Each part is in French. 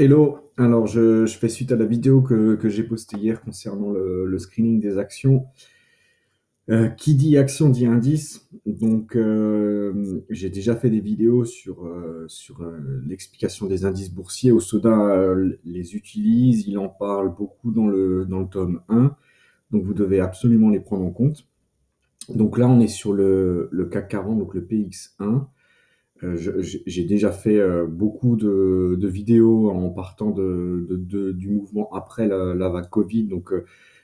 Hello, alors je fais suite à la vidéo que j'ai postée hier concernant le screening des actions. Qui dit action dit indice, donc j'ai déjà fait des vidéos sur l'explication des indices boursiers. Osoda les utilise, il en parle beaucoup dans le tome 1, donc vous devez absolument les prendre en compte. Donc là on est sur le CAC 40, donc le PX1. J'ai déjà fait beaucoup de vidéos en partant du mouvement après la vague Covid. Donc,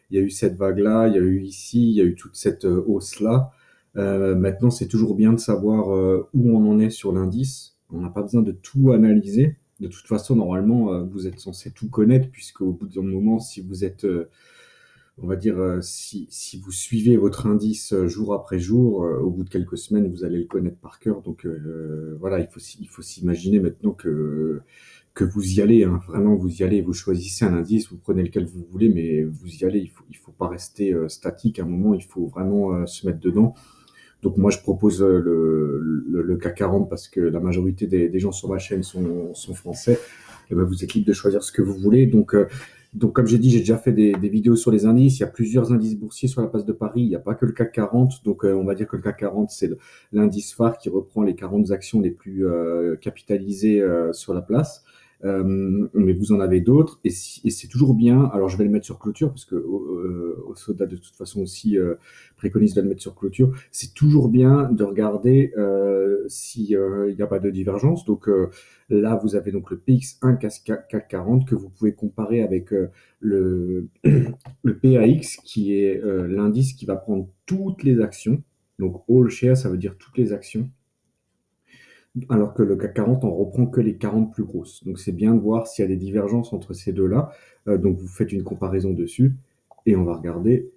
il y a eu cette vague-là, il y a eu ici, il y a eu toute cette hausse-là. Maintenant, c'est toujours bien de savoir où on en est sur l'indice. On n'a pas besoin de tout analyser. De toute façon, normalement, vous êtes censé tout connaître, puisque au bout d'un moment, si vous êtes on va dire, si vous suivez votre indice jour après jour, au bout de quelques semaines, vous allez le connaître par cœur. Donc voilà, il faut s'imaginer maintenant que vous y allez, hein. Vraiment, vous y allez, vous choisissez un indice, vous prenez lequel vous voulez, mais vous y allez. Il faut pas rester statique. À un moment, il faut vraiment se mettre dedans. Donc moi, je propose le CAC 40 parce que la majorité des gens sur ma chaîne sont français. Et ben, vous êtes libre de choisir ce que vous voulez. Donc comme j'ai dit, j'ai déjà fait des vidéos sur les indices. Il y a plusieurs indices boursiers sur la place de Paris. Il n'y a pas que le CAC 40. Donc on va dire que le CAC 40, c'est l'indice phare qui reprend les 40 actions les plus capitalisées sur la place. Mais vous en avez d'autres et c'est toujours bien. Alors je vais le mettre sur clôture parce que Soda de toute façon aussi préconise de le mettre sur clôture. C'est toujours bien de regarder si il n'y a pas de divergence. Donc là vous avez donc le PX1 CAC 40 que vous pouvez comparer avec le PAX qui est l'indice qui va prendre toutes les actions. Donc all share ça veut dire toutes les actions alors que le CAC 40 en reprend que les 40 plus grosses. Donc c'est bien de voir s'il y a des divergences entre ces deux-là. Donc vous faites une comparaison dessus et on va regarder.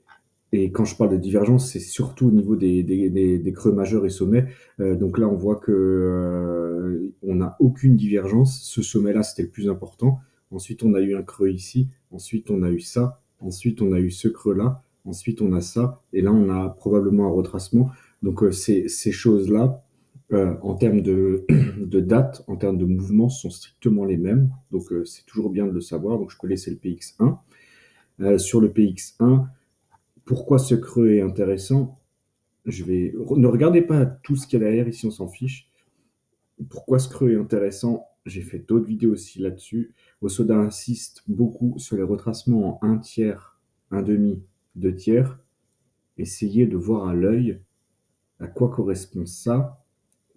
Et quand je parle de divergence, c'est surtout au niveau des creux majeurs et sommets. Donc là, on voit que on n'a aucune divergence. Ce sommet-là, c'était le plus important. Ensuite, on a eu un creux ici. Ensuite, on a eu ça. Ensuite, on a eu ce creux-là. Ensuite, on a ça. Et là, on a probablement un retracement. Donc, ces choses-là, en termes de date, en termes de mouvement, sont strictement les mêmes. Donc, c'est toujours bien de le savoir. Donc, je peux laisser le PX1. Sur le PX1, pourquoi ce creux est intéressant? Ne regardez pas tout ce qu'il y a derrière, ici on s'en fiche. Pourquoi ce creux est intéressant? J'ai fait d'autres vidéos aussi là-dessus. Osoda insiste beaucoup sur les retracements en un tiers, un demi, deux tiers. Essayez de voir à l'œil à quoi correspond ça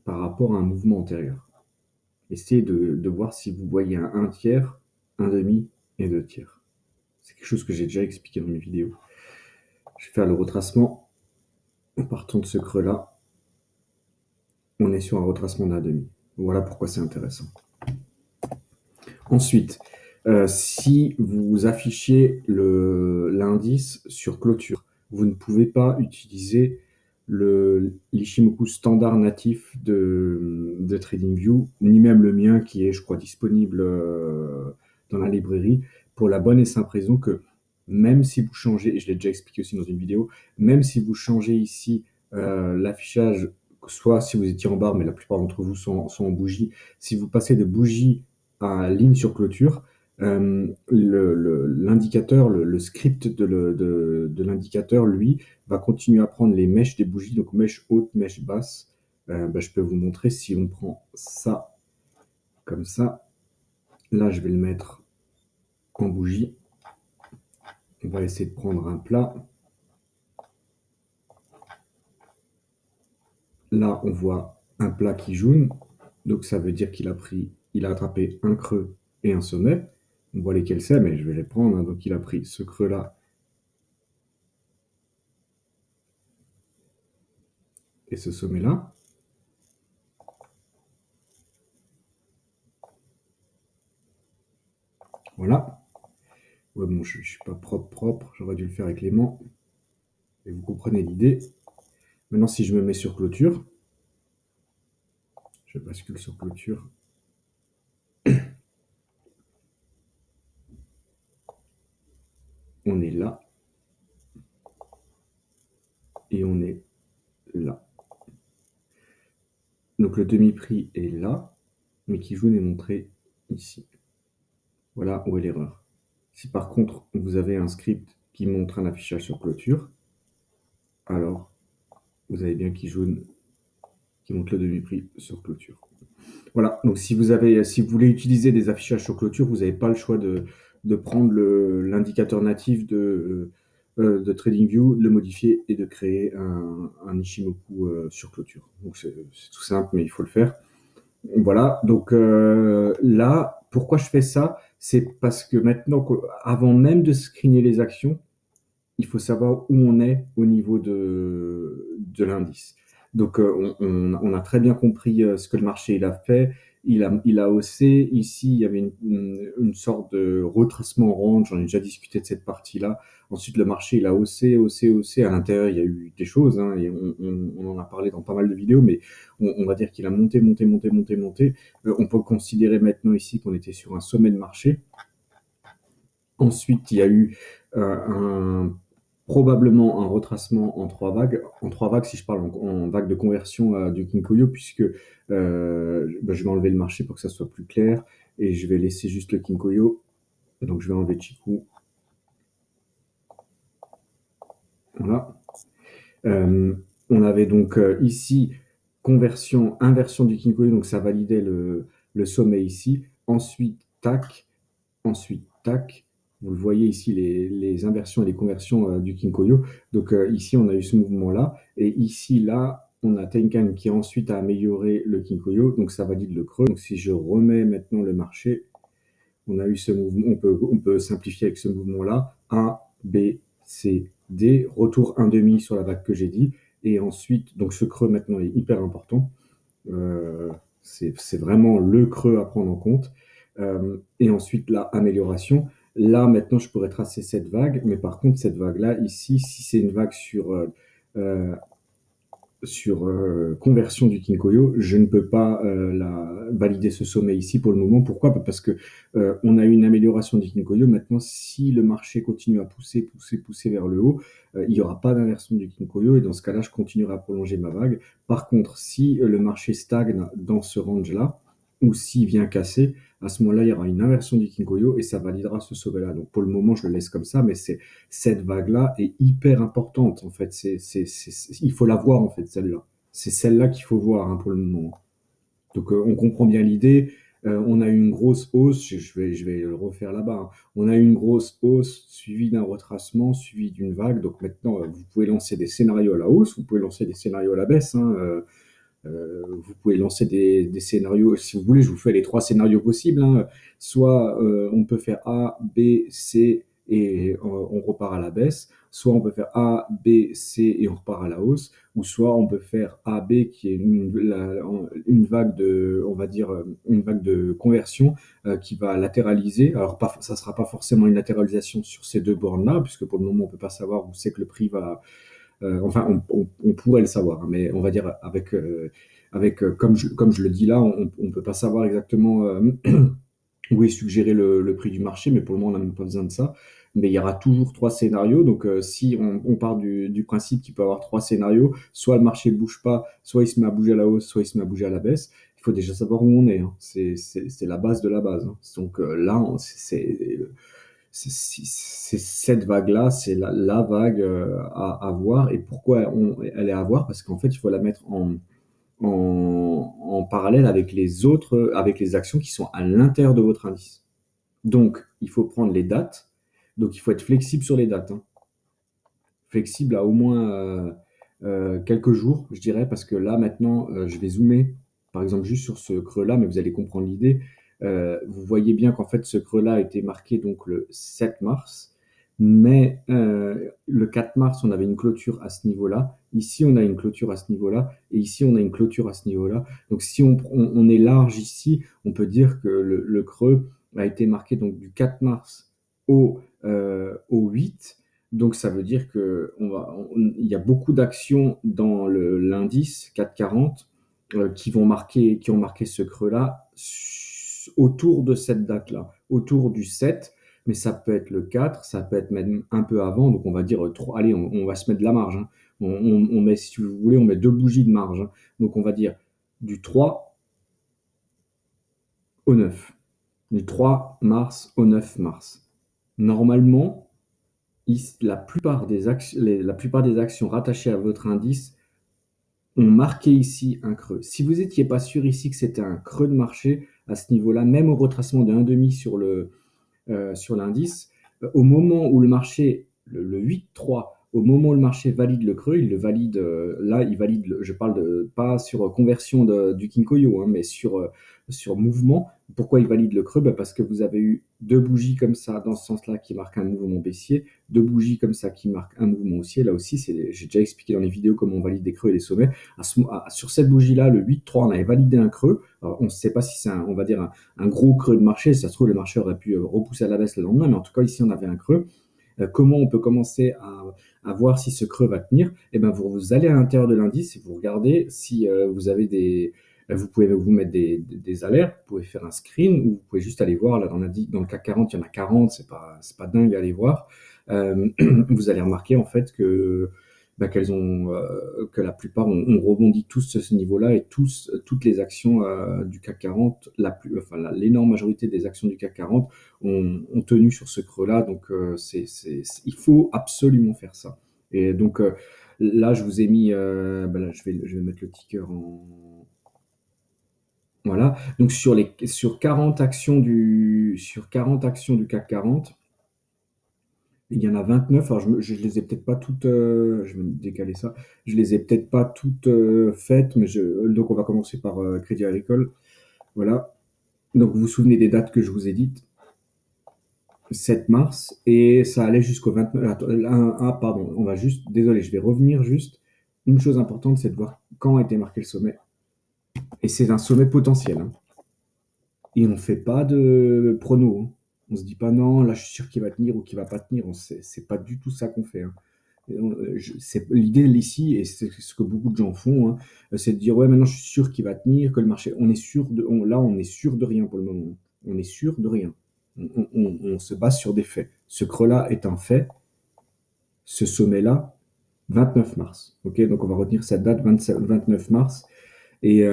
par rapport à un mouvement antérieur. Essayez de voir si vous voyez un tiers, un demi et deux tiers. C'est quelque chose que j'ai déjà expliqué dans mes vidéos. Je vais faire le retracement en partant de ce creux-là. On est sur un retracement d'un demi. Voilà pourquoi c'est intéressant. Ensuite, si vous affichez l'indice sur clôture, vous ne pouvez pas utiliser l'Ishimoku standard natif de TradingView, ni même le mien qui est, je crois, disponible dans la librairie, pour la bonne et simple raison que même si vous changez, et je l'ai déjà expliqué aussi dans une vidéo, même si vous changez ici l'affichage, soit si vous étiez en barre, mais la plupart d'entre vous sont en bougie, si vous passez de bougie à ligne sur clôture, l'indicateur, le script de l'indicateur, lui, va continuer à prendre les mèches des bougies, donc mèche haute, mèche basse. Je peux vous montrer si on prend ça comme ça. Là, je vais le mettre en bougie. On va essayer de prendre un plat. Là, on voit un plat qui jaune. Donc, ça veut dire il a attrapé un creux et un sommet. On voit lesquels c'est, mais je vais les prendre, hein. Donc, il a pris ce creux-là et ce sommet-là. Voilà. Ouais, bon, je ne suis pas propre, j'aurais dû le faire avec les mains. Et vous comprenez l'idée. Maintenant, si je me mets sur clôture, je bascule sur clôture. On est là. Et on est là. Donc le demi-prix est là, mais qui jaune est montré ici. Voilà où est l'erreur. Si par contre, vous avez un script qui montre un affichage sur clôture, alors vous avez bien qui jaune qui montre le demi-prix sur clôture. Voilà, donc si vous voulez utiliser des affichages sur clôture, vous n'avez pas le choix de prendre l'indicateur natif de TradingView, de le modifier et de créer un Ishimoku sur clôture. Donc c'est tout simple, mais il faut le faire. Voilà, donc là, pourquoi je fais ça? C'est parce que maintenant, avant même de screener les actions, il faut savoir où on est au niveau de l'indice. Donc, on a très bien compris ce que le marché il a fait. Il a haussé. Ici, il y avait une sorte de retracement range. J'en ai déjà discuté de cette partie-là. Ensuite, le marché, il a haussé, haussé, haussé. À l'intérieur, il y a eu des choses, hein, et on en a parlé dans pas mal de vidéos, mais on va dire qu'il a monté, monté, monté, monté, monté. On peut considérer maintenant ici qu'on était sur un sommet de marché. Ensuite, il y a eu probablement un retracement en trois vagues si je parle en vague de conversion du Kinkoyo, puisque je vais enlever le marché pour que ça soit plus clair, et je vais laisser juste le Kinkoyo. Donc je vais enlever Chikou. Voilà. Euh, on avait donc ici inversion du Kinkoyo, donc ça validait le sommet ici. Ensuite, tac. Vous le voyez ici, les inversions et les conversions du Kinkoyo. Donc ici, on a eu ce mouvement-là. Et ici, là, on a Tenkan qui ensuite a amélioré le Kinkoyo. Donc ça valide le creux. Donc si je remets maintenant le marché, on a eu ce mouvement. On peut simplifier avec ce mouvement-là. A, B, C, D. Retour 1,5 sur la vague que j'ai dit. Et ensuite, donc ce creux maintenant est hyper important. C'est vraiment le creux à prendre en compte. Et ensuite, la amélioration. Là, maintenant, je pourrais tracer cette vague, mais par contre, cette vague-là, ici, si c'est une vague euh, sur conversion du Kinkoyo, je ne peux pas valider ce sommet ici pour le moment. Pourquoi? Parce que on a eu une amélioration du Kinkoyo. Maintenant, si le marché continue à pousser, pousser, pousser vers le haut, il n'y aura pas d'inversion du Kinkoyo et dans ce cas-là, je continuerai à prolonger ma vague. Par contre, si le marché stagne dans ce range-là, ou s'il vient casser, à ce moment-là, il y aura une inversion du Kinkoyo et ça validera ce sommet-là. Donc pour le moment, je le laisse comme ça, mais cette vague-là est hyper importante, en fait. Il faut la voir, en fait, celle-là. C'est celle-là qu'il faut voir hein, pour le moment. Donc, on comprend bien l'idée. On a eu une grosse hausse, je vais le refaire là-bas. Hein. On a eu une grosse hausse suivie d'un retracement, suivie d'une vague. Donc maintenant, vous pouvez lancer des scénarios à la hausse, vous pouvez lancer des scénarios à la baisse. Hein. Vous pouvez lancer des scénarios, si vous voulez, je vous fais les trois scénarios possibles. Hein. Soit on peut faire A, B, C et on repart à la baisse. Soit on peut faire A, B, C et on repart à la hausse. Ou soit on peut faire A, B qui est une vague de, on va dire, une vague de conversion qui va latéraliser. Alors ça ne sera pas forcément une latéralisation sur ces deux bornes-là, puisque pour le moment on ne peut pas savoir où c'est que le prix enfin, on pourrait le savoir, hein, mais on va dire comme je le dis là, on ne peut pas savoir exactement où est suggéré le prix du marché, mais pour le moment, on n'a même pas besoin de ça. Mais il y aura toujours trois scénarios. Donc, si on part du principe qu'il peut y avoir trois scénarios, soit le marché ne bouge pas, soit il se met à bouger à la hausse, soit il se met à bouger à la baisse, il faut déjà savoir où on est. Hein. C'est la base de la base. Hein. Donc là, c'est cette vague-là, c'est la vague à voir. Et pourquoi elle est à voir? Parce qu'en fait, il faut la mettre en parallèle avec les autres, avec les actions qui sont à l'intérieur de votre indice. Donc, il faut prendre les dates. Donc, il faut être flexible sur les dates. Hein. Flexible à au moins quelques jours, je dirais, parce que là, maintenant, je vais zoomer, par exemple, juste sur ce creux-là, mais vous allez comprendre l'idée. Vous voyez bien qu'en fait, ce creux-là a été marqué donc le 7 mars, mais le 4 mars, on avait une clôture à ce niveau-là. Ici, on a une clôture à ce niveau-là, et ici, on a une clôture à ce niveau-là. Donc, si on est large ici, on peut dire que le creux a été marqué donc du 4 mars au 8. Donc, ça veut dire il y a beaucoup d'actions dans l'indice 440 qui ont marqué ce creux-là autour de cette date-là, autour du 7, mais ça peut être le 4, ça peut être même un peu avant, donc on va dire 3, allez, on va se mettre de la marge. Hein. On met, si vous voulez, on met deux bougies de marge. Hein. Donc on va dire du 3 au 9. du 3 mars au 9 mars. Normalement, la plupart des actions rattachées à votre indice ont marqué ici un creux. Si vous n'étiez pas sûr ici que c'était un creux de marché à ce niveau-là, même au retracement de 1,5 sur l'indice, au moment où le marché, le 8-3, au moment où le marché valide le creux, il le valide, là, il valide, je parle pas sur conversion du Kinkoyo, hein, mais sur mouvement. Pourquoi il valide le creux? Ben, parce que vous avez eu deux bougies comme ça, dans ce sens-là, qui marquent un mouvement baissier, deux bougies comme ça qui marquent un mouvement haussier. Là aussi, j'ai déjà expliqué dans les vidéos comment on valide des creux et des sommets. Sur cette bougie-là, le 8-3, on avait validé un creux. Alors, on ne sait pas si c'est, on va dire, un gros creux de marché. Si ça se trouve, le marché aurait pu repousser à la baisse le lendemain, mais en tout cas, ici, on avait un creux. Comment on peut commencer à voir si ce creux va tenir? Eh ben, vous allez à l'intérieur de l'indice et vous regardez si vous avez vous pouvez vous mettre des alertes, vous pouvez faire un screen ou vous pouvez juste aller voir. Là, dans le CAC 40, il y en a 40, c'est pas dingue à aller voir. Vous allez remarquer en fait que la plupart ont rebondi tous ce niveau-là et toutes les actions du CAC 40, l'énorme majorité des actions du CAC 40 ont tenu sur ce creux-là. Donc, il faut absolument faire ça. Et donc, là, je vous ai mis, là, je vais mettre le ticker en. Voilà. Donc, sur 40 actions sur 40 actions du CAC 40, il y en a 29. Alors, je les ai peut-être pas toutes. Je vais me décaler ça. Je les ai peut-être pas toutes faites, mais donc on va commencer par Crédit Agricole. Voilà. Donc, vous vous souvenez des dates que je vous ai dites. 7 mars et ça allait jusqu'au 29. Pardon, on va juste. Désolé, je vais revenir juste. Une chose importante, c'est de voir quand a été marqué le sommet. Et c'est un sommet potentiel, hein. Et on ne fait pas de prono, hein. On ne se dit pas non, là je suis sûr qu'il va tenir ou qu'il ne va pas tenir. C'est pas du tout ça qu'on fait, hein. L'idée ici, et c'est ce que beaucoup de gens font, hein, c'est de dire ouais, maintenant je suis sûr qu'il va tenir, que le marché. On est sûr là, on est sûr de rien pour le moment. On est sûr de rien. On se base sur des faits. Ce creux-là est un fait. Ce sommet-là, 29 mars. Ok, donc on va retenir cette date, 29 mars. Et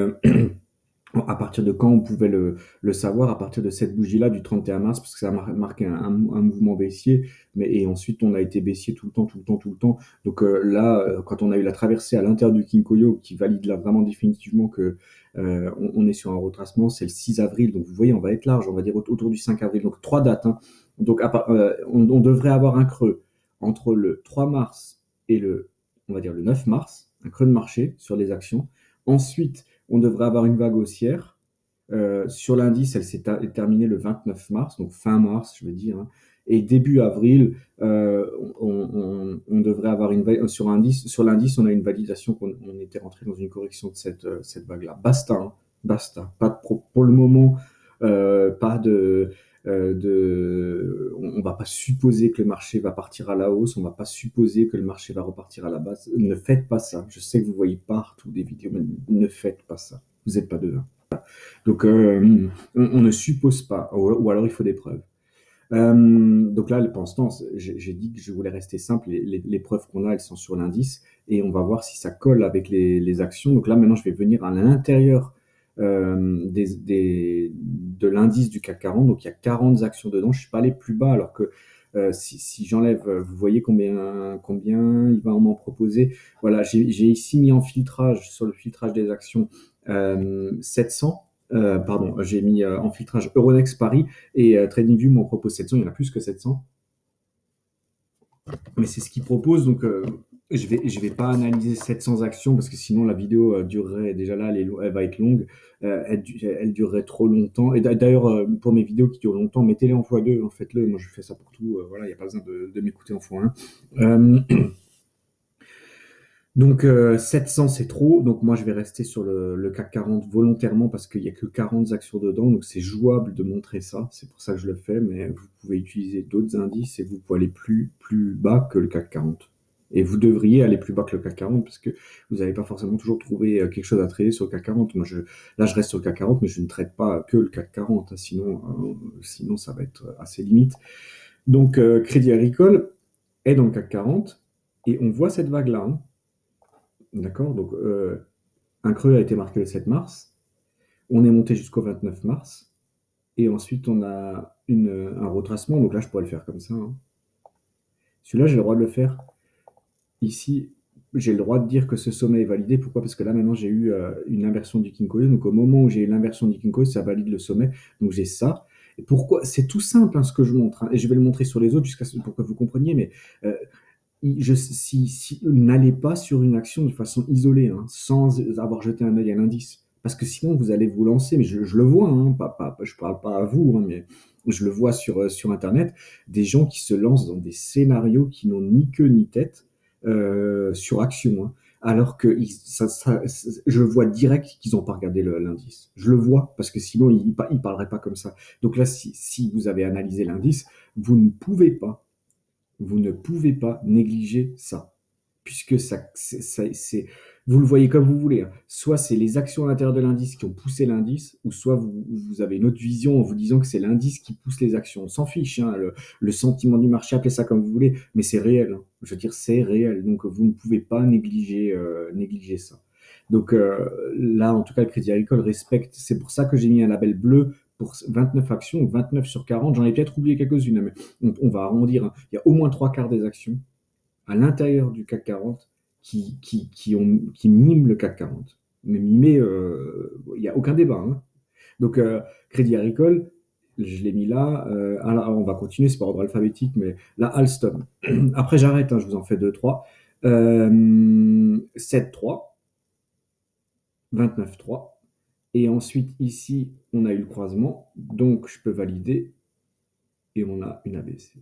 à partir de quand on pouvait le savoir? À partir de cette bougie-là du 31 mars, parce que ça a marqué un mouvement baissier, et ensuite on a été baissier tout le temps, tout le temps, tout le temps. Donc là, quand on a eu la traversée à l'intérieur du Kinkoyo, qui valide là vraiment définitivement que on est sur un retracement, c'est le 6 avril. Donc vous voyez, on va être large, on va dire autour du 5 avril. Donc trois dates, hein. Donc on devrait avoir un creux entre le 3 mars et on va dire le 9 mars, un creux de marché sur les actions. Ensuite, on devrait avoir une vague haussière. Sur l'indice, elle s'est terminée le 29 mars, donc fin mars, je veux dire, hein. Et début avril, on devrait avoir sur l'indice, on a une validation qu'on était rentré dans une correction de cette vague-là. Basta, hein, basta. Pas pour le moment, pas on ne va pas supposer que le marché va partir à la hausse, on ne va pas supposer que le marché va repartir à la baisse. Ne faites pas ça. Je sais que vous voyez partout des vidéos, mais ne faites pas ça. Vous n'êtes pas devin. Donc, on ne suppose pas, ou alors il faut des preuves. Donc là, pour l'instant, j'ai dit que je voulais rester simple. Les preuves qu'on a, elles sont sur l'indice et on va voir si ça colle avec les actions. Donc là, maintenant, je vais venir à l'intérieur de l'indice du CAC 40. Donc il y a 40 actions dedans. Je ne suis pas allé plus bas alors que si j'enlève, vous voyez combien il va m'en proposer. Voilà, j'ai ici mis en filtrage, sur le filtrage des actions, 700. Pardon, j'ai mis en filtrage Euronext Paris et TradingView m'en propose 700. Il y en a plus que 700. Mais c'est ce qu'il propose. Donc, je vais pas analyser 700 actions parce que sinon la vidéo durerait. Déjà là, elle va être longue. Elle durerait trop longtemps. Et d'ailleurs, pour mes vidéos qui durent longtemps, mettez-les en x2. Faites-le. Moi, je fais ça pour tout. Voilà, il n'y a pas besoin de m'écouter en x1. Donc 700 c'est trop, donc moi je vais rester sur le CAC 40 volontairement parce qu'il n'y a que 40 actions dedans, donc c'est jouable de montrer ça, c'est pour ça que je le fais, mais vous pouvez utiliser d'autres indices et vous pouvez aller plus bas que le CAC 40. Et vous devriez aller plus bas que le CAC 40 parce que vous n'allez pas forcément toujours trouver quelque chose à trader sur le CAC 40. Moi, là, je reste sur le CAC 40, mais je ne traite pas que le CAC 40, hein, sinon ça va être assez limite. Donc Crédit Agricole est dans le CAC 40 et on voit cette vague-là, hein. D'accord? Donc, un creux a été marqué le 7 mars. On est monté jusqu'au 29 mars. et ensuite on a un retracement. Donc là, je pourrais le faire comme ça, hein. Celui-là, j'ai le droit de le faire. Ici, j'ai le droit de dire que ce sommet est validé. Pourquoi? Parce que là, maintenant, j'ai eu une inversion du Kinkoyo. Donc, au moment où j'ai eu l'inversion du Kinkoyo, ça valide le sommet. Donc, j'ai ça. Et pourquoi? C'est tout simple, hein, ce que je montre, hein. Et je vais le montrer sur les autres pour que vous compreniez. Mais euh, si n'allez pas sur une action de façon isolée, hein, sans avoir jeté un œil à l'indice. Parce que sinon, vous allez vous lancer. Mais je le vois, hein, je ne parle pas à vous, hein, mais je le vois sur Internet. Des gens qui se lancent dans des scénarios qui n'ont ni queue ni tête sur action, hein. Alors que je vois direct qu'ils n'ont pas regardé l'indice. Je le vois, parce que sinon, ils ne parleraient pas comme ça. Donc là, si vous avez analysé l'indice, vous ne pouvez pas négliger ça, puisque vous le voyez comme vous voulez, hein. Soit c'est les actions à l'intérieur de l'indice qui ont poussé l'indice, ou soit vous avez une autre vision en vous disant que c'est l'indice qui pousse les actions. On s'en fiche, hein, le sentiment du marché, appelez ça comme vous voulez, mais c'est réel, hein. Je veux dire, c'est réel. Donc vous ne pouvez pas négliger ça. Donc là, en tout cas, le Crédit Agricole respecte. C'est pour ça que j'ai mis un label bleu pour 29 actions, 29 sur 40. J'en ai peut-être oublié quelques-unes, mais on va arrondir, hein. Il y a au moins trois quarts des actions à l'intérieur du CAC 40 qui miment le CAC 40. Mais mimer, il n'y a aucun débat, hein. Donc, Crédit Agricole, je l'ai mis là. Alors, on va continuer, c'est par ordre alphabétique, mais là, Alstom. Après, j'arrête, hein, je vous en fais deux, trois. 7-3, 29-3. Et ensuite, ici, on a eu le croisement, donc je peux valider et on a une ABC.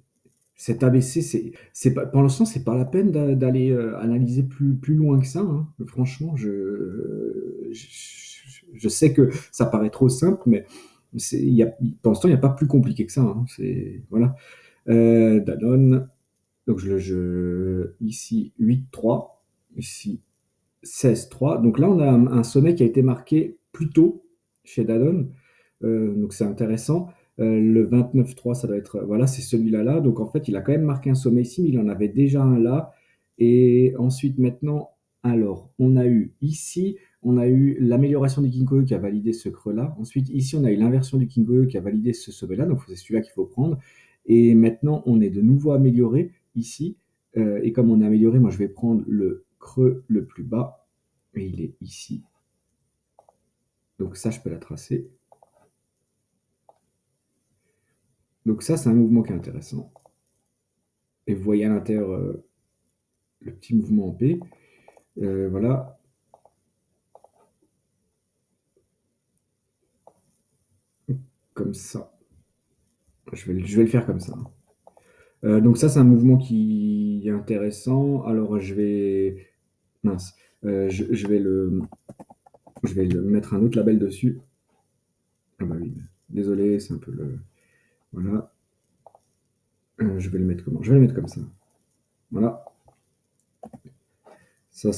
Cet ABC, c'est pas, pour l'instant, c'est pas la peine d'aller analyser plus loin que ça, hein. Franchement, je sais que ça paraît trop simple, mais pour l'instant, il n'y a pas plus compliqué que ça, hein. Voilà. Danone, donc ici 8-3, ici 16-3. Donc là, on a un sommet qui a été marqué plus tôt chez Danone. Donc c'est intéressant. Le 29-3, ça doit être. Voilà, c'est celui-là là. Donc en fait, il a quand même marqué un sommet ici, mais il en avait déjà un là. Et ensuite, maintenant, alors, on a eu ici, on a eu l'amélioration du Kinkoyo qui a validé ce creux-là. Ensuite, ici, on a eu l'inversion du Kinkoyo qui a validé ce sommet-là. Donc c'est celui-là qu'il faut prendre. Et maintenant, on est de nouveau amélioré ici. Et comme on est amélioré, moi, je vais prendre le creux le plus bas. Et il est ici. Donc ça, je peux la tracer. Donc ça, c'est un mouvement qui est intéressant. Et vous voyez à l'intérieur le petit mouvement en P. Voilà. Comme ça. Je vais le faire comme ça. Donc ça, c'est un mouvement qui est intéressant. Alors, mince. Je vais le mettre un autre label dessus. Ah bah oui. Désolé, c'est un peu le... Voilà. Je vais le mettre comment? Je vais le mettre comme ça. Voilà. Ça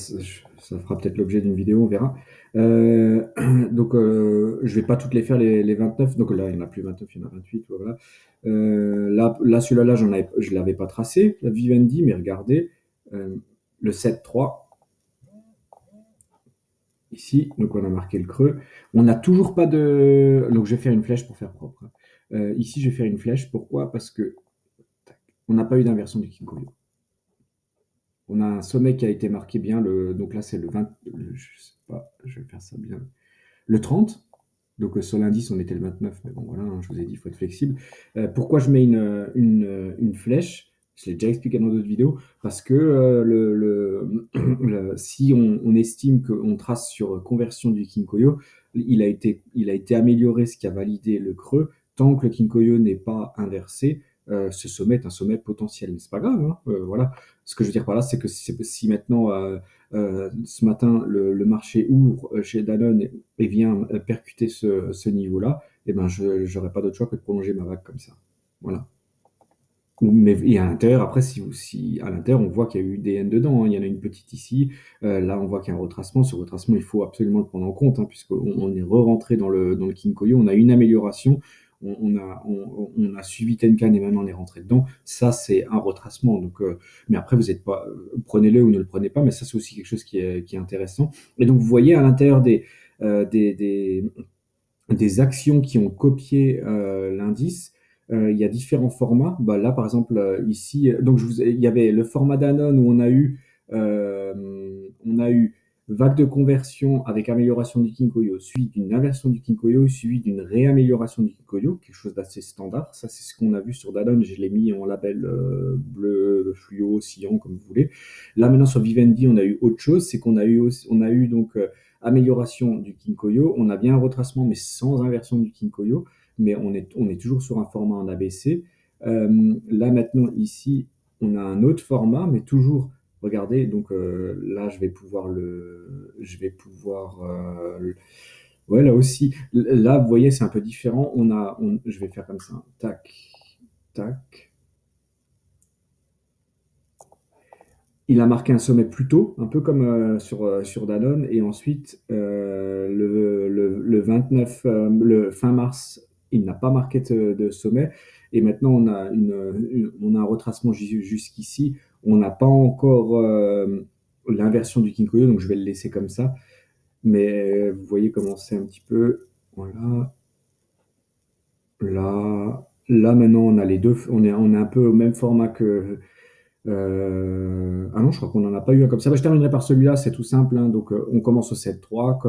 fera peut-être l'objet d'une vidéo, on verra. Donc, je vais pas toutes les faire, les 29. Donc là, il n'y en a plus 29, il y en a 28. Voilà. Là celui-là, je ne l'avais pas tracé, la Vivendi, mais regardez, le 7-3, ici, donc on a marqué le creux. On n'a toujours pas de... Donc, je vais faire une flèche pour faire propre, hein. Ici, je vais faire une flèche. Pourquoi? Parce que on n'a pas eu d'inversion du Kinkoyo. On a un sommet qui a été marqué bien, donc là c'est le 20, je sais pas, je vais faire ça bien, le 30. Donc sur l'indice on était le 29, mais bon voilà, hein, je vous ai dit, il faut être flexible. Pourquoi je mets une flèche? Je l'ai déjà expliqué dans d'autres vidéos, parce que si on estime qu'on trace sur conversion du Kinkoyo, il a été amélioré, ce qui a validé le creux. Tant que le Kinkoyo n'est pas inversé, ce sommet est un sommet potentiel. Mais c'est pas grave, hein, voilà. Ce que je veux dire par là, c'est que si maintenant, ce matin, le marché ouvre chez Danone et vient percuter ce niveau-là, eh ben, je n'aurai pas d'autre choix que de prolonger ma vague comme ça. Voilà. Mais et à l'intérieur, après, si à l'intérieur, on voit qu'il y a eu des N dedans, hein. Il y en a une petite ici. Là, on voit qu'il y a un retracement. Ce retracement, il faut absolument le prendre en compte, hein, puisqu'on est re-rentré dans le Kinkoyo. On a une amélioration. On a suivi Tenkan et maintenant on est rentré dedans. Ça, c'est un retracement. Donc, mais après, vous n'êtes pas, prenez-le ou ne le prenez pas, mais ça, c'est aussi quelque chose qui est intéressant. Et donc, vous voyez à l'intérieur des actions qui ont copié l'indice. Il y a différents formats. Bah, là, par exemple, ici, donc il y avait le format Danone où on a eu vague de conversion avec amélioration du Kinkoyo, suivi d'une inversion du Kinkoyo, suivi d'une réamélioration du Kinkoyo, quelque chose d'assez standard. Ça, c'est ce qu'on a vu sur Danone. Je l'ai mis en label bleu, fluo, cyan, comme vous voulez. Là, maintenant, sur Vivendi, on a eu autre chose. C'est qu'on a eu, on a eu donc amélioration du Kinkoyo. On a bien un retracement, mais sans inversion du Kinkoyo. Mais on est toujours sur un format en ABC. Là, maintenant, ici, on a un autre format, mais toujours, regardez, donc là, ouais, là aussi, là, vous voyez, c'est un peu différent. Je vais faire comme ça. Tac, tac. Il a marqué un sommet plus tôt, un peu comme sur Danone, et ensuite, le 29, le fin mars, il n'a pas marqué de sommet, et maintenant on a un retracement jusqu'ici. On n'a pas encore l'inversion du Kinkoyo, donc je vais le laisser comme ça, mais vous voyez comment c'est un petit peu. Voilà, là maintenant on a les deux, on est un peu au même format que. Ah non, je crois qu'on n'en a pas eu un comme ça. Bah, je terminerai par celui-là, c'est tout simple, hein. Donc, on commence au 7-3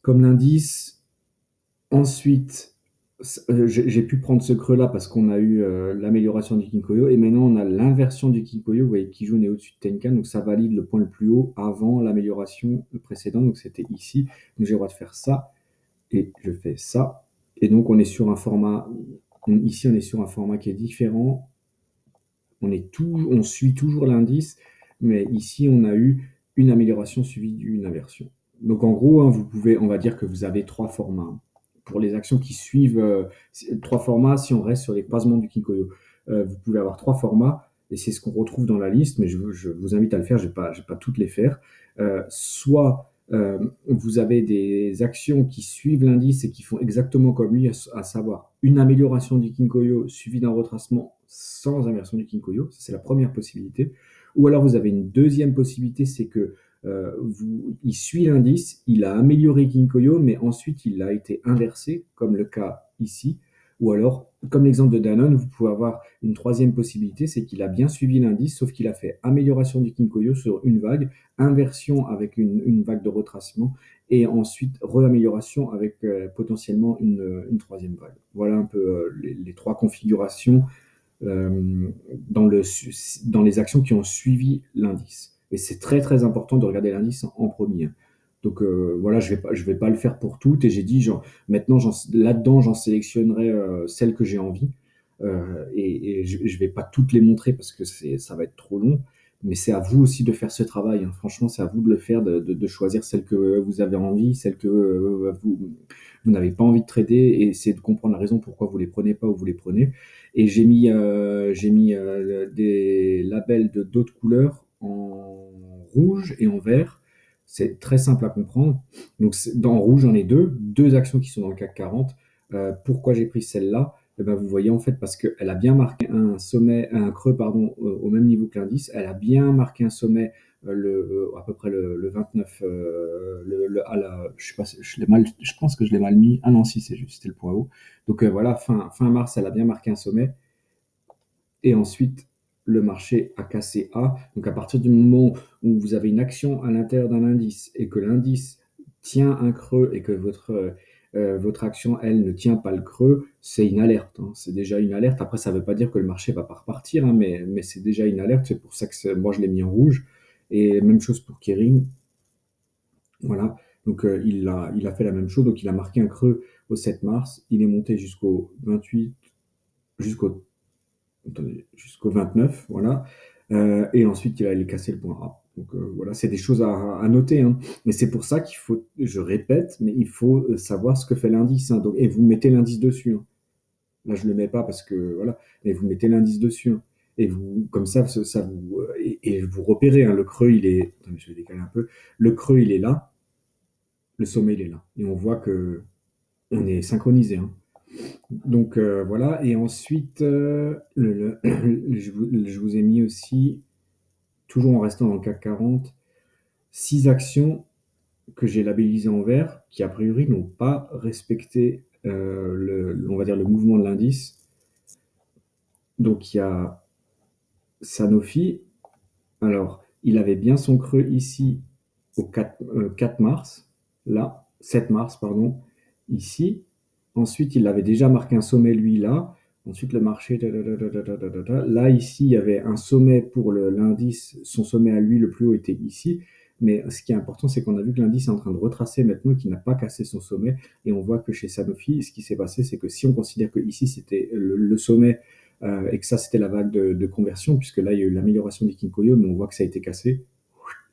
comme l'indice. Ensuite, j'ai pu prendre ce creux-là parce qu'on a eu l'amélioration du Kinkoyo. Et maintenant, on a l'inversion du Kinkoyo. Vous voyez, Kijun est au-dessus de Tenkan. Donc, ça valide le point le plus haut avant l'amélioration précédente. Donc, c'était ici. Donc, j'ai le droit de faire ça. Et je fais ça. Et donc, on est sur un format. Ici, on est sur un format qui est différent. On suit toujours l'indice, mais ici, on a eu une amélioration suivie d'une inversion. Donc, en gros, hein, on va dire que vous avez trois formats. Pour les actions qui suivent, trois formats, si on reste sur les croisements du Kinkoyo. Vous pouvez avoir trois formats, et c'est ce qu'on retrouve dans la liste, mais je vous invite à le faire, je vais pas toutes les faire. Soit vous avez des actions qui suivent l'indice et qui font exactement comme lui, à savoir une amélioration du Kinkoyo suivie d'un retracement sans inversion du Kinkoyo. Ça, c'est la première possibilité. Ou alors vous avez une deuxième possibilité, c'est que il suit l'indice, il a amélioré Kinkoyo, mais ensuite il a été inversé, comme le cas ici. Ou alors, comme l'exemple de Danone, vous pouvez avoir une troisième possibilité, c'est qu'il a bien suivi l'indice, sauf qu'il a fait amélioration du Kinkoyo sur une vague, inversion avec une vague de retracement, et ensuite re-amélioration avec potentiellement une troisième vague. Voilà un peu les trois configurations euh, dans les actions qui ont suivi l'indice. Et c'est très très important de regarder l'indice en premier. Donc voilà, je vais pas le faire pour toutes. Et j'ai dit, genre, maintenant, là-dedans, j'en sélectionnerai celles que j'ai envie. Et je vais pas toutes les montrer parce que ça va être trop long. Mais c'est à vous aussi de faire ce travail, hein. Franchement, c'est à vous de le faire, de choisir celles que vous avez envie, celles que vous n'avez pas envie de trader, et essayer de comprendre la raison pourquoi vous les prenez pas ou vous les prenez. Et j'ai mis des labels de d'autres couleurs en rouge et en vert. C'est très simple à comprendre. Donc, dans rouge, j'en ai deux actions qui sont dans le CAC 40. Pourquoi j'ai pris celle-là? Eh ben, vous voyez, en fait, parce qu'elle a bien marqué un sommet, un creux, pardon, au même niveau que l'indice. Elle a bien marqué un sommet à peu près le 29. Je sais pas, je pense que je l'ai mal mis. Ah non, si, c'est juste, c'était le point haut. Donc voilà, fin mars, elle a bien marqué un sommet. Et ensuite, le marché a cassé A. Donc à partir du moment où vous avez une action à l'intérieur d'un indice et que l'indice tient un creux et que votre action, elle, ne tient pas le creux, c'est une alerte, hein. C'est déjà une alerte. Après, ça ne veut pas dire que le marché ne va pas repartir, hein, mais c'est déjà une alerte. C'est pour ça que moi, je l'ai mis en rouge. Et même chose pour Kering. Voilà. Donc il a fait la même chose. Donc il a marqué un creux au 7 mars. Il est monté jusqu'au 28, jusqu'au jusqu'au 29, voilà. Et ensuite, il allait casser le point A. Donc voilà, c'est des choses à noter, hein. Mais c'est pour ça qu'il faut, je répète, mais il faut savoir ce que fait l'indice, hein. Donc, et vous mettez l'indice dessus, hein. Là, je ne le mets pas parce que, voilà, mais vous mettez l'indice dessus, hein. Et vous, comme ça vous, et vous repérez, hein, le creux, il est, attendez, je vais décaler un peu, le creux, il est là, le sommet, il est là. Et on voit que on est synchronisé, hein. Donc voilà, et ensuite, je vous ai mis aussi, toujours en restant dans le CAC 40, 6 actions que j'ai labellisés en vert, qui a priori n'ont pas respecté on va dire le mouvement de l'indice. Donc il y a Sanofi. Alors, il avait bien son creux ici au 4 mars, là, 7 mars, pardon, ici. Ensuite, il avait déjà marqué un sommet, lui, là. Ensuite, le marché, là, ici, il y avait un sommet pour l'indice. Son sommet à lui, le plus haut, était ici. Mais ce qui est important, c'est qu'on a vu que l'indice est en train de retracer maintenant et qu'il n'a pas cassé son sommet. Et on voit que chez Sanofi, ce qui s'est passé, c'est que si on considère que ici, c'était le sommet et que ça, c'était la vague de conversion, puisque là, il y a eu l'amélioration des Kinkoyo, mais on voit que ça a été cassé.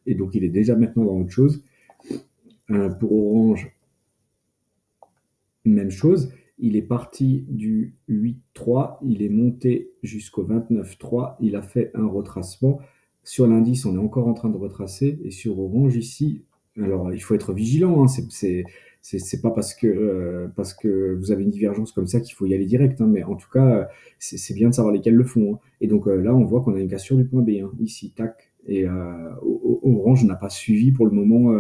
Et donc, il est déjà maintenant dans autre chose. Pour Orange, même chose. Il est parti du 8,3, il est monté jusqu'au 29,3, il a fait un retracement. Sur l'indice, on est encore en train de retracer. Et sur Orange, ici, alors il faut être vigilant. Hein, c'est pas parce que vous avez une divergence comme ça qu'il faut y aller direct. Hein, mais en tout cas, c'est bien de savoir lesquels le font. Hein. Et donc là, on voit qu'on a une cassure du point B. Hein, ici, tac. Et Orange n'a pas suivi pour le moment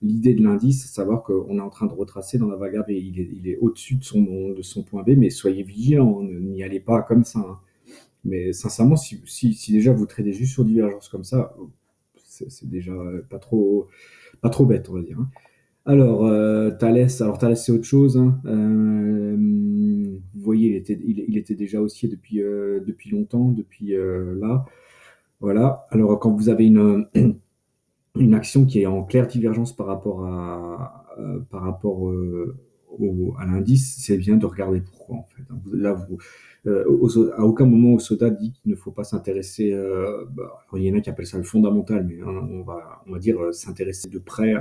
l'idée de l'indice, c'est savoir qu'on est en train de retracer dans la vague A B. Il est au-dessus de son point B, mais soyez vigilants, n'y allez pas comme ça. Hein. Mais sincèrement, si déjà vous tradez juste sur divergence comme ça, c'est déjà pas trop bête, on va dire. Hein. Alors Thales c'est autre chose. Hein. Vous voyez, il était déjà haussier depuis longtemps, depuis là. Voilà. Alors quand vous avez une action qui est en claire divergence par rapport à l'indice, c'est bien de regarder pourquoi en fait. Là, à aucun moment Osoda dit qu'il ne faut pas s'intéresser. Alors, il y en a qui appellent ça le fondamental, mais hein, on va dire s'intéresser de près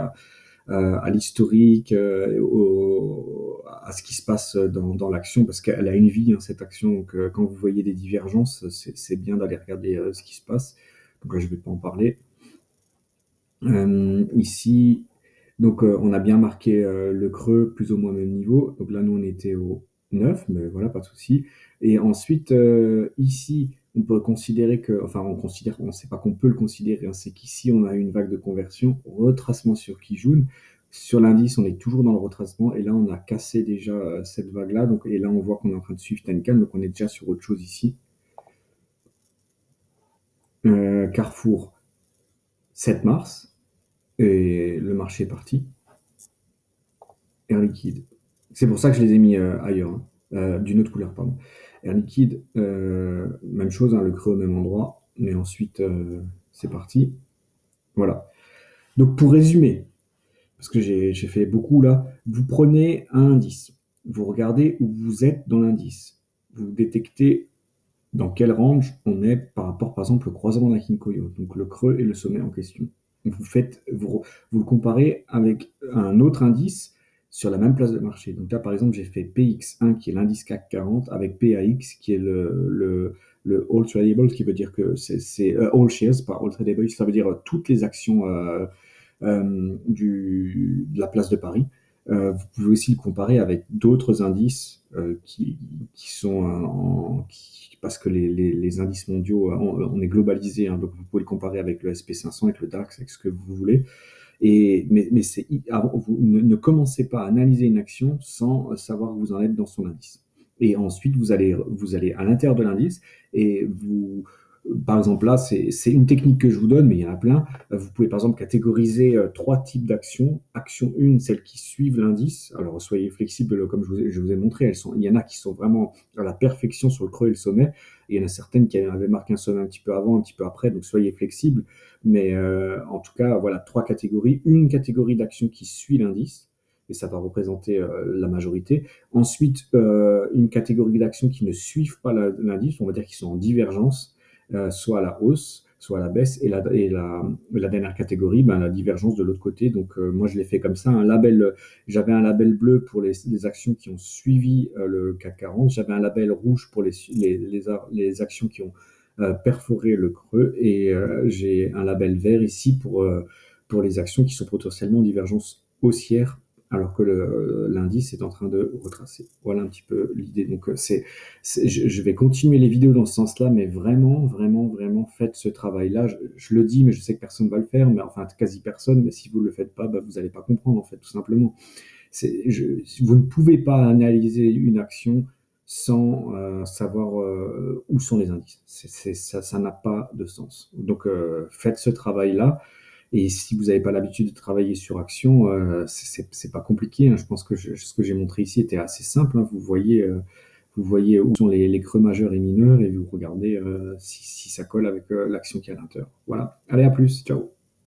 à l'historique, à ce qui se passe dans l'action, parce qu'elle a une vie, hein, cette action. Donc, quand vous voyez des divergences, c'est bien d'aller regarder ce qui se passe. Donc là, je ne vais pas en parler. Ici, donc on a bien marqué le creux plus ou moins au même niveau. Donc là, nous, on était au 9, mais voilà, pas de souci. Et ensuite, ici, on peut considérer que, enfin, on ne sait pas qu'on peut le considérer, hein, c'est qu'ici, on a une vague de conversion, retracement sur Kijun. Sur l'indice, on est toujours dans le retracement, et là, on a cassé déjà cette vague-là. Donc, et là, on voit qu'on est en train de suivre Tenkan, donc on est déjà sur autre chose ici. Carrefour, 7 mars. Et le marché est parti. Air Liquide. C'est pour ça que je les ai mis ailleurs, hein. D'une autre couleur, pardon. Air Liquide, même chose, hein, le creux au même endroit, mais ensuite c'est parti. Voilà. Donc pour résumer, parce que j'ai fait beaucoup là, vous prenez un indice, vous regardez où vous êtes dans l'indice, vous détectez dans quel range on est par rapport, par exemple, au croisement d'un Kinkoyo, donc le creux et le sommet en question. Vous le comparez avec un autre indice sur la même place de marché. Donc là, par exemple, j'ai fait PX1, qui est l'indice CAC 40, avec PAX, qui est le All Tradable, ce qui veut dire que c'est All Shares, pas All Tradable, ça veut dire toutes les actions de la place de Paris. Vous pouvez aussi le comparer avec d'autres indices qui sont parce que les indices mondiaux, on est globalisé, hein, donc vous pouvez le comparer avec le SP500, avec le DAX, avec ce que vous voulez. Mais vous ne commencez pas à analyser une action sans savoir où vous en êtes dans son indice. Et ensuite, vous allez à l'intérieur de l'indice et par exemple, là, c'est une technique que je vous donne, mais il y en a plein. Vous pouvez par exemple catégoriser trois types d'actions. Action 1, celles qui suivent l'indice. Alors, soyez flexibles, comme je vous ai montré. Il y en a qui sont vraiment à la perfection sur le creux et le sommet. Et il y en a certaines qui avaient marqué un sommet un petit peu avant, un petit peu après. Donc, soyez flexibles. Mais en tout cas, voilà, trois catégories. Une catégorie d'actions qui suit l'indice, et ça va représenter la majorité. Ensuite, une catégorie d'actions qui ne suivent pas l'indice, on va dire qu'ils sont en divergence, soit à la hausse, soit à la baisse. La dernière catégorie, ben, la divergence de l'autre côté. Donc, moi, je l'ai fait comme ça. J'avais un label bleu pour les actions qui ont suivi le CAC 40. J'avais un label rouge pour les actions qui ont perforé le creux et j'ai un label vert ici pour les actions qui sont potentiellement en divergence haussière alors que l'indice est en train de retracer. Voilà un petit peu l'idée. Donc, je vais continuer les vidéos dans ce sens-là, mais vraiment, vraiment, vraiment, faites ce travail-là. Je le dis, mais je sais que personne ne va le faire, mais enfin, quasi personne, mais si vous ne le faites pas, bah, vous n'allez pas comprendre, en fait, tout simplement. Vous ne pouvez pas analyser une action sans savoir où sont les indices. Ça n'a pas de sens. Donc, faites ce travail-là. Et si vous n'avez pas l'habitude de travailler sur action, c'est pas compliqué, hein. Je pense que ce que j'ai montré ici était assez simple, hein. Vous voyez où sont les creux majeurs et mineurs et vous regardez si ça colle avec l'action qui est à l'intérieur. Voilà. Allez, à plus. Ciao.